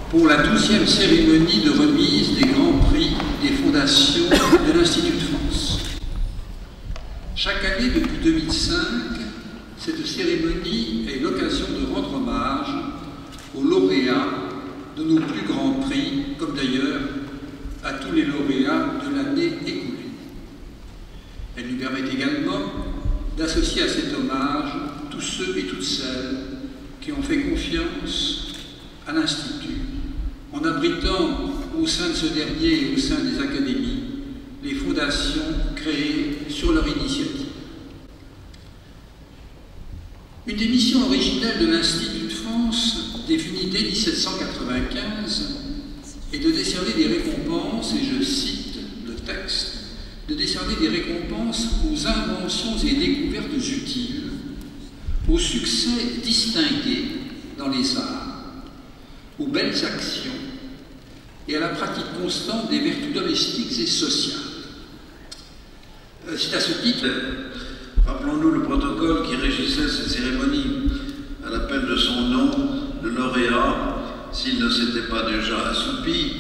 pour la 12e cérémonie de remise des grands prix des fondations de l'Institut de France. Chaque année depuis 2005, cette cérémonie est l'occasion de rendre hommage aux lauréats de nos plus grands prix, comme d'ailleurs à tous les lauréats de l'année écoulée. Elle nous permet également d'associer à cet hommage tous ceux et toutes celles qui ont fait confiance à l'Institut, en abritant au sein de ce dernier et au sein des académies les fondations créées sur leur initiative. Une des missions originelles de l'Institut de France, définie dès 1795, est de décerner des récompenses, et je cite le texte, de décerner des récompenses aux inventions et découvertes utiles, aux succès distingués dans les arts, aux belles actions et à la pratique constante des vertus domestiques et sociales. C'est à ce titre, rappelons-nous le protocole qui régissait cette cérémonie. À l'appel de son nom, le lauréat, s'il ne s'était pas déjà assoupi,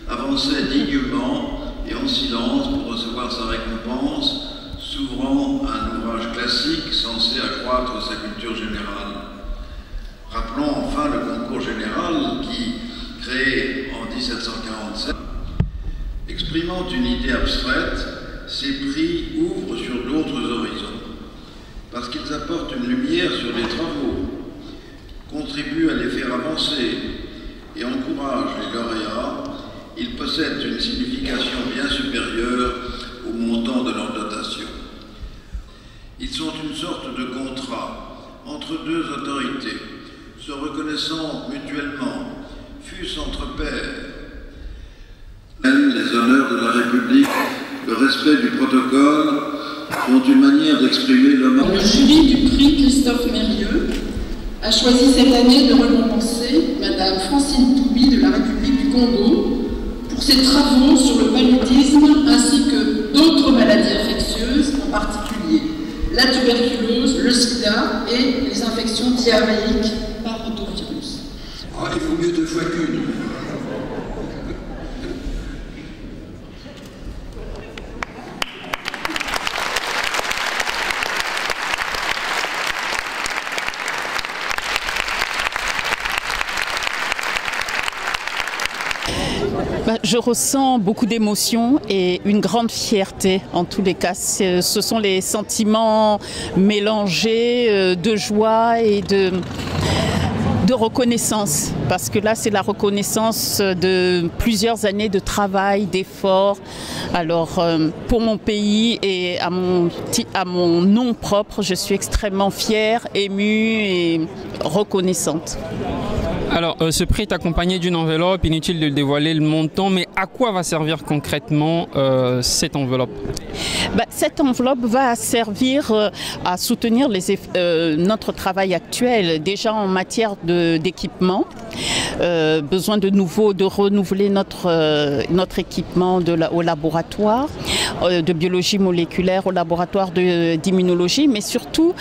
avançait dignement et en silence pour recevoir sa récompense, s'ouvrant à un ouvrage classique censé accroître sa culture générale. Rappelons enfin le concours général qui, créé en 1747, exprimant une idée abstraite, ces prix ouvrent sur d'autres horizons, parce qu'ils apportent une lumière sur les travaux, contribuent à les faire avancer et encouragent les lauréats. Ils possèdent une signification bien supérieure au montant de leur dotation. Ils sont une sorte de contrat entre deux autorités, se reconnaissant mutuellement, fût-ce entre pairs. Les honneurs de la République, le respect du protocole sont une manière d'exprimer l'hommage. Le jury du prix Christophe Mérieux a choisi cette année de récompenser Madame Francine Toubi de la République du Congo pour ses travaux sur le paludisme ainsi que d'autres maladies infectieuses, en particulier la tuberculose, le sida et les infections diarrhéiques par rotavirus. Oh, il vaut mieux deux fois qu'une. Je ressens beaucoup d'émotions et une grande fierté en tous les cas. Ce sont les sentiments mélangés de joie et de reconnaissance, parce que là c'est la reconnaissance de plusieurs années de travail, d'efforts. Alors pour mon pays et à mon nom propre, je suis extrêmement fière, émue et reconnaissante. Alors, ce prix est accompagné d'une enveloppe, inutile de dévoiler le montant, mais à quoi va servir concrètement cette enveloppe? Cette enveloppe va servir à soutenir notre travail actuel, déjà en matière d'équipement. Besoin de renouveler notre équipement au laboratoire de biologie moléculaire, au laboratoire d'immunologie, mais surtout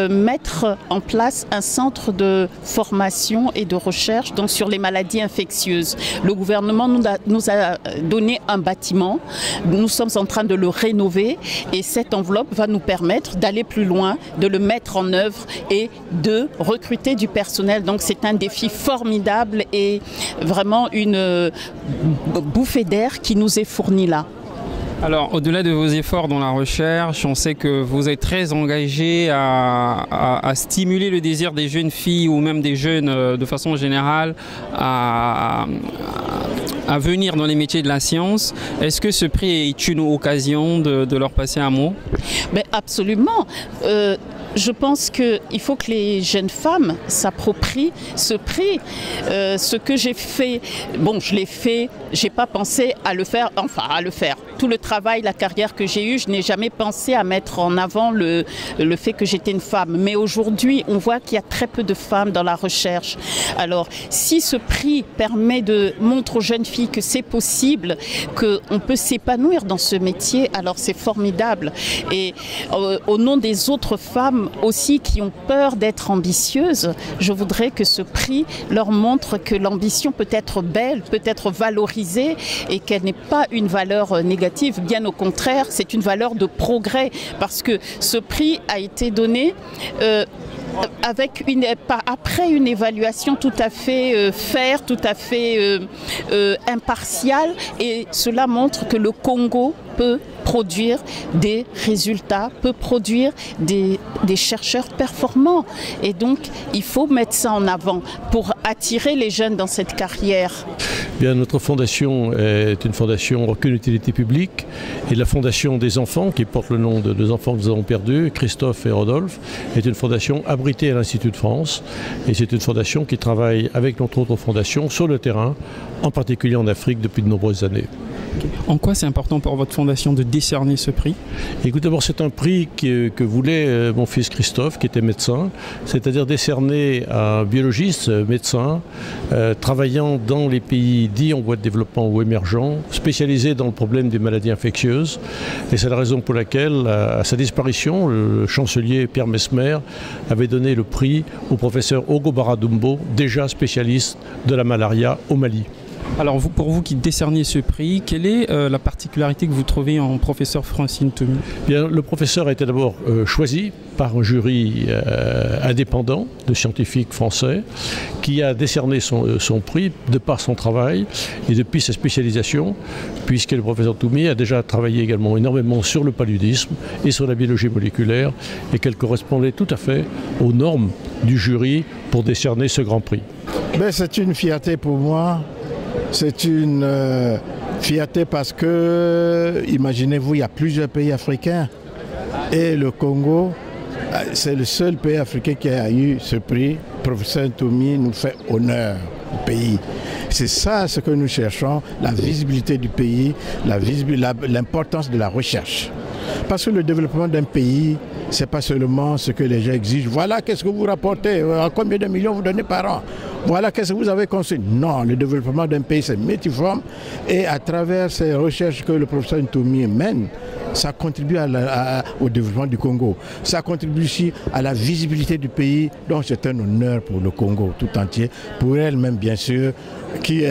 mettre en place un centre de formation et de recherche donc sur les maladies infectieuses. Le gouvernement nous a donné un bâtiment, nous sommes en train de le rénover et cette enveloppe va nous permettre d'aller plus loin, de le mettre en œuvre et de recruter du personnel. Donc c'est un défi formidable et vraiment une bouffée d'air qui nous est fournie là. Alors, au-delà de vos efforts dans la recherche, on sait que vous êtes très engagé à stimuler le désir des jeunes filles ou même des jeunes de façon générale à venir dans les métiers de la science. Est-ce que ce prix est une occasion de leur passer un mot? Absolument. Je pense qu'il faut que les jeunes femmes s'approprient ce prix. Ce que j'ai fait, je l'ai fait, j'ai pas pensé à le faire, Tout le travail, la carrière que j'ai eue, je n'ai jamais pensé à mettre en avant le fait que j'étais une femme. Mais aujourd'hui, on voit qu'il y a très peu de femmes dans la recherche. Alors, si ce prix permet de montrer aux jeunes filles que c'est possible, qu'on peut s'épanouir dans ce métier, alors c'est formidable. Et au nom des autres femmes, femmes aussi qui ont peur d'être ambitieuses, je voudrais que ce prix leur montre que l'ambition peut être belle, peut être valorisée et qu'elle n'est pas une valeur négative. Bien au contraire, c'est une valeur de progrès parce que ce prix a été donné après une évaluation tout à fait fair, tout à fait impartiale, et cela montre que le Congo peut produire des résultats, peut produire des chercheurs performants. Et donc, il faut mettre ça en avant pour attirer les jeunes dans cette carrière. Bien, notre fondation est une fondation aucune utilité publique, et la fondation des enfants, qui porte le nom de deux enfants que nous avons perdus, Christophe et Rodolphe, est une fondation abritée à l'Institut de France, et c'est une fondation qui travaille avec notre autre fondation sur le terrain, en particulier en Afrique depuis de nombreuses années. En quoi c'est important pour votre fondation de décerner ce prix? Écoute, d'abord, c'est un prix que voulait mon fils Christophe, qui était médecin, c'est-à-dire décerné à un biologiste, médecin, travaillant dans les pays dits en voie de développement ou émergents, spécialisé dans le problème des maladies infectieuses. Et c'est la raison pour laquelle, à sa disparition, le chancelier Pierre Messmer avait donné le prix au professeur Ogo Baradumbo, déjà spécialiste de la malaria au Mali. Alors pour vous qui décerniez ce prix, quelle est la particularité que vous trouvez en professeur Francine Toumi? Bien, le professeur a été d'abord choisi par un jury indépendant de scientifiques français qui a décerné son prix de par son travail et depuis sa spécialisation, puisque le professeur Toumi a déjà travaillé également énormément sur le paludisme et sur la biologie moléculaire, et qu'elle correspondait tout à fait aux normes du jury pour décerner ce grand prix. C'est une fierté pour moi. C'est une fierté parce que, imaginez-vous, il y a plusieurs pays africains et le Congo, c'est le seul pays africain qui a eu ce prix. Le professeur Toumi nous fait honneur au pays. C'est ça ce que nous cherchons, la visibilité du pays, l'importance de la recherche. Parce que le développement d'un pays, ce n'est pas seulement ce que les gens exigent. Voilà qu'est-ce que vous rapportez, combien de millions vous donnez par an. Voilà qu'est-ce que vous avez construit. Non, le développement d'un pays, c'est multiforme. Et à travers ces recherches que le professeur Ntoumi mène, ça contribue au développement du Congo. Ça contribue aussi à la visibilité du pays. Donc c'est un honneur pour le Congo tout entier. Pour elle-même, bien sûr, qui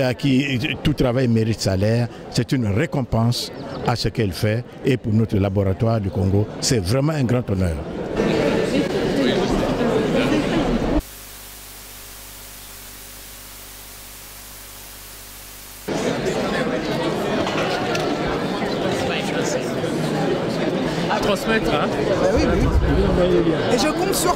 tout travail mérite salaire. C'est une récompense à ce qu'elle fait. Et pour notre laboratoire du Congo, c'est vraiment un grand honneur. Transmettre, hein? Oui. Et je compte sur